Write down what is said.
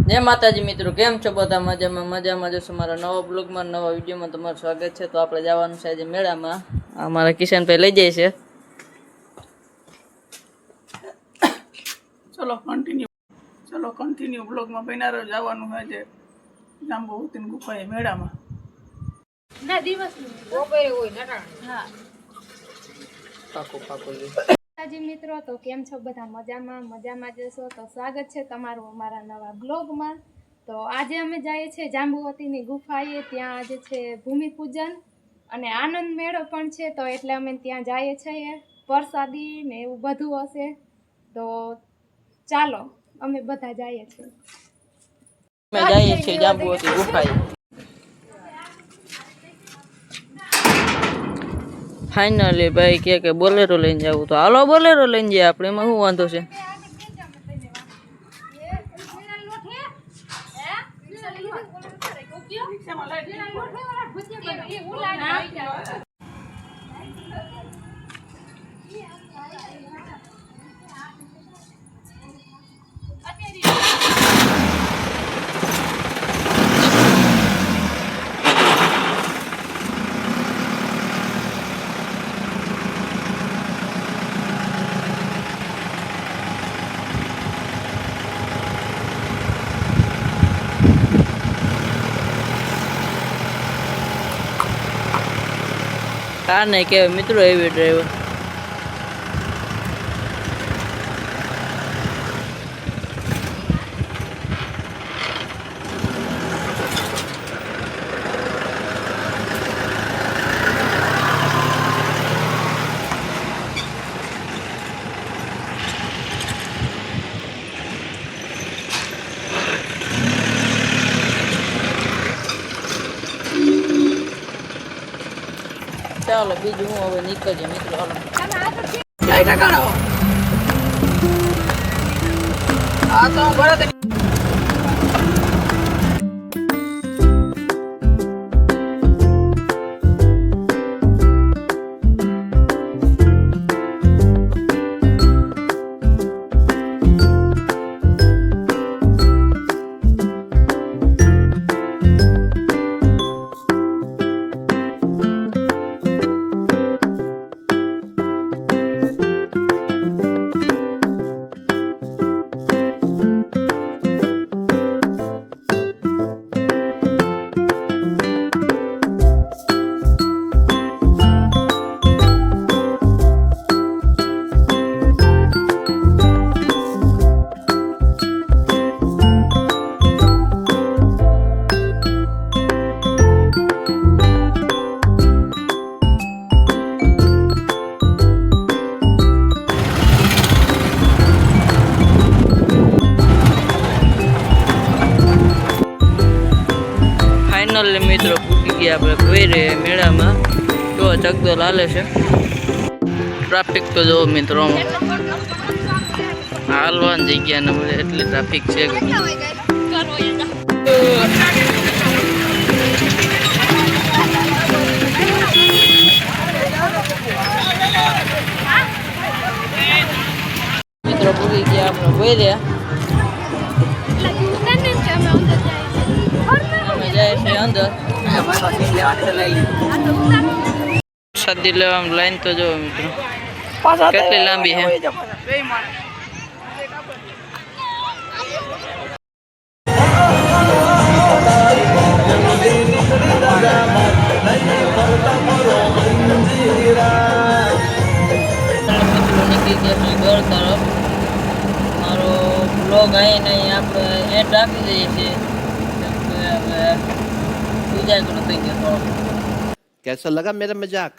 जय माताजी मित्रों, केम छो बधा मजामां जशो मारा नवा ब्लॉगमां नवा विडियोमां तमारुं स्वागत छे। तो आपणे जवानुं छे आज मेळामां। अमारा किशन भाई लई जाय छे। चलो कंटिन्यू ब्लॉग में बना रहो। जवानुं है जे जांबुवतीनी गुफाए मेळामां ना दिवस बपोरे होय नटाण। हां पाको जी मित्रों, तो केम छो बधा मजामां जशो। तो स्वागत छे तमारुं अमारा नवा ब्लॉग में। तो आज अमे जाए छे जांबुवतीनी गुफाए। त्यां आज छे भूमिपूजन अने आनंद मेळो पण छे। तो एटले अमे त्यां जाए छे। प्रसादी ने एवुं बधुं हशे। तो चालो अमे बधा जाए छे। मैं जाए छे जांबुवती गुफाए। फाइनली भाई के बोलेरो लईने जावुं, तो हालो बोलेरो लईने जाए। आपणे एमां शुं वांधो छे? कार नहीं के मित्रों हेवी ड्राइवर। ચાલો બીજું હું હવે નીકળીએ મિત્રો। आ तो भरत फाइनली मित्रों पूगी गया अपने कोयरे मेला में। जो चकदोल हाले छे। ट्राफिक तो जो मित्रों हालवानी जग्या ने बधे एटली ट्राफिक छे। मित्रों पूगी गया अपने कोयरे। अंदर सदी लेवा लाइन तो जो मित्रों कितनी लांबी है। घर तरफ मारो ब्लॉग आई नहीं आप एड राखी दीजिए छे। कैसा लगा मेरा मजाक?